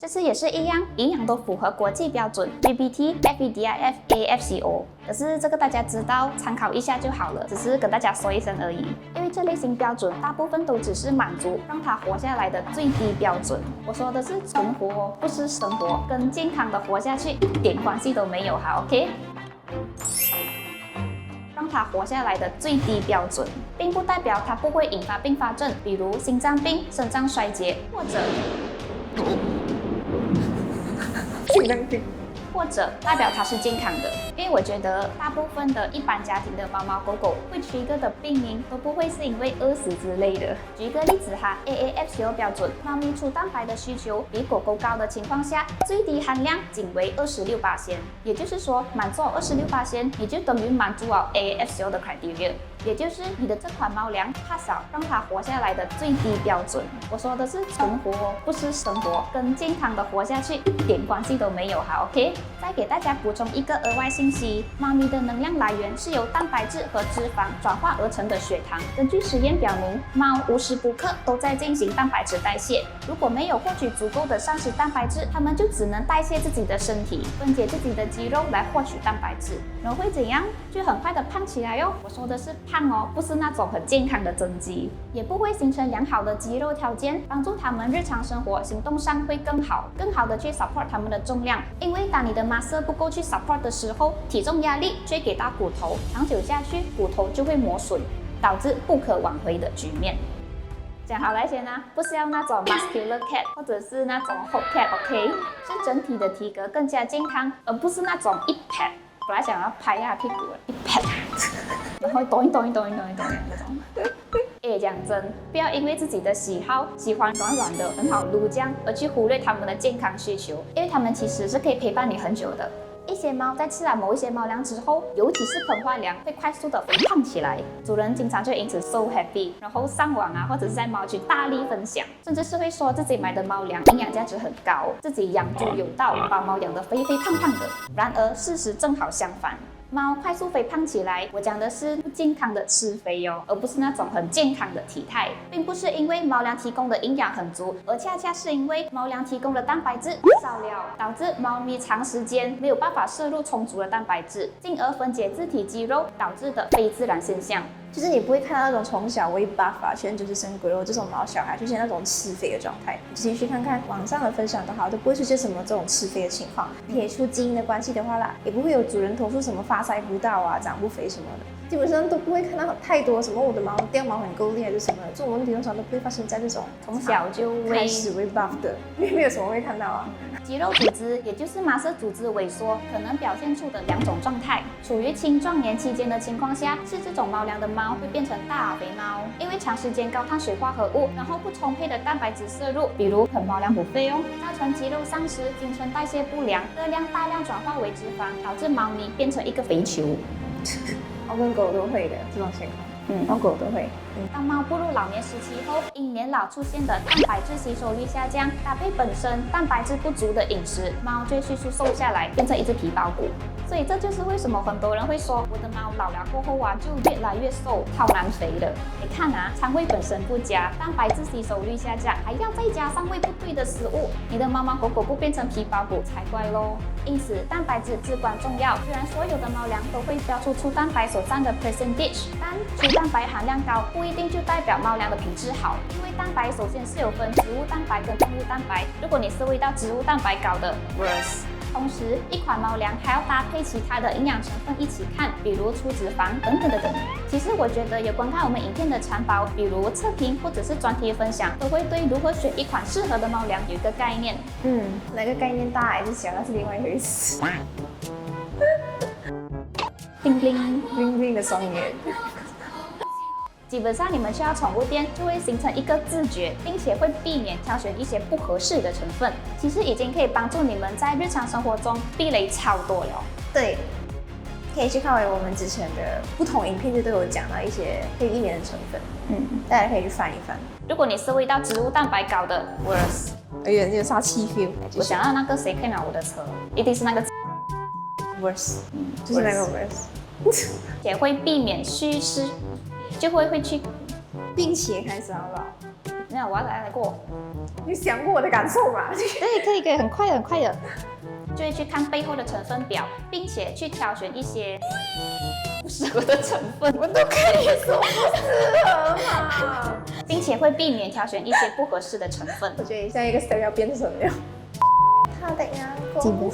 这次也是一样，营养都符合国际标准 GPT、FEDIF、AFCO。可是这个大家知道，参考一下就好了，只是跟大家说一声而已。因为这类型标准大部分都只是满足让它活下来的最低标准。我说的是存活哦，不是生活，跟健康的活下去一点关系都没有哈 ，OK？ 让它活下来的最低标准，并不代表它不会引发并发症，比如心脏病、肾脏衰竭，或者代表它是健康的。因为我觉得大部分的一般家庭的猫猫狗狗会trigger的病因都不会是因为饿死之类的。举一个例子哈 ，AAFCO 标准，猫咪粗蛋白的需求比狗狗高的情况下，最低含量仅为26%，也就是说满足26%，你就等于满足了 AAFCO 的 criteria。也就是你的这款猫粮pass了让它活下来的最低标准。我说的是存活哦，不是生活，跟健康的活下去一点关系都没有哈 ，OK？ 再给大家补充一个额外信息，猫咪的能量来源是由蛋白质和脂肪转化而成的血糖。根据实验表明，猫无时不刻都在进行蛋白质代谢，如果没有获取足够的膳食蛋白质，它们就只能代谢自己的身体，分解自己的肌肉来获取蛋白质，然后会怎样？就很快的胖起来哟。我说的是胖哦，不是那种很健康的增肌，也不会形成良好的肌肉条件，帮助他们日常生活行动上会更好的去 support 他们的重量。因为当你的 muscle 不够去 support 的时候，体重压力就会给到骨头，长久下去骨头就会磨损，导致不可挽回的局面。讲好来先啊，不是要那种 muscular cat 或者是那种 hot cat，OK？ 是整体的体格更加健康，而不是那种一 pat。本来想要拍一下屁股一 pat， 然后抖一那种。讲真，不要因为自己的喜好喜欢软软的很好撸这样，而去忽略它们的健康需求，因为它们其实是可以陪伴你很久的。一些猫在吃了某一些猫粮之后，尤其是膨化粮，会快速的肥胖起来，主人经常就因此 so happy， 然后上网啊，或者是在猫群大力分享，甚至是会说自己买的猫粮营养价值很高，自己养猪有道，把猫养得肥肥胖胖的。然而事实正好相反。猫快速肥胖起来，我讲的是不健康的吃肥哦，而不是那种很健康的体态，并不是因为猫粮提供的营养很足，而恰恰是因为猫粮提供的蛋白质少了，导致猫咪长时间没有办法摄入充足的蛋白质，进而分解自体肌肉导致的非自然现象。就是你不会看到那种从小喂buff全就是生鬼肉这种毛小孩出现那种吃肥的状态，你自己去看看网上的分享都好，都不会出现什么这种吃肥的情况。撇除基因的关系的话啦，也不会有主人投诉什么发腮不到啊、长不肥什么的。基本上都不会看到太多什么我的毛掉毛很够力还是什么的，这种问题通常都不会发生在这种从小就开始喂buff的，因为没有什么会看到啊。肌肉组织也就是麻色组织萎缩，可能表现出的两种状态。处于青壮年期间的情况下，吃这种猫粮的猫会变成大肥猫，因为长时间高碳水化合物，然后不充沛的蛋白质摄入，比如啃猫粮补费哦，造成肌肉丧失，新陈代谢不良，热量大量转化为脂肪，导致猫咪变成一个肥球。猫跟狗都会的这种情况。猫狗都会。当猫步入老年时期后，因年老出现的蛋白质吸收率下降，搭配本身蛋白质不足的饮食，猫就会迅速瘦下来，变成一只皮包骨。所以这就是为什么很多人会说，我的猫老了过后啊，就越来越瘦，超难肥的。你看啊，肠胃本身不佳，蛋白质吸收率下降，还要再加上胃不对的食物，你的猫猫狗狗不变成皮包骨才怪咯。因此，蛋白质至关重要。虽然所有的猫粮都会标出粗蛋白所占的 percentage， 但粗蛋白含量高不一定就代表猫粮的品质好，因为蛋白首先是有分植物蛋白跟动物蛋白，如果你是喂到植物蛋白高的 worse。同时，一款猫粮还要搭配其他的营养成分一起看，比如粗脂肪等等。其实我觉得有观看我们影片的蚕宝，比如测评或者是专题分享，都会对如何选一款适合的猫粮有一个概念。哪个概念大还是小，那是另外一回事。叮铃叮叮的双眼。基本上你们去到宠物店就会形成一个自觉，并且会避免挑选一些不合适的成分。其实已经可以帮助你们在日常生活中避雷超多了。对，可以去看我们之前的不同影片，就都有讲到一些可以避免的成分。大家可以去翻一翻。如果你是喂到植物蛋白高的 worse， 有杀气 feel。我想到那个谁可以拿我的车，一定是那个 worse，就是那个 worse，也会避免虚失。就会去，并且开始好不好？那我要来过。你想过我的感受吗？对，可以，很快的。就会去看背后的成分表，并且去挑选一些不适合的成分。我都跟你说不适合嘛，并且会避免挑选一些不合适的成分。我觉得下一个 step 要变成什么样？他的阳光。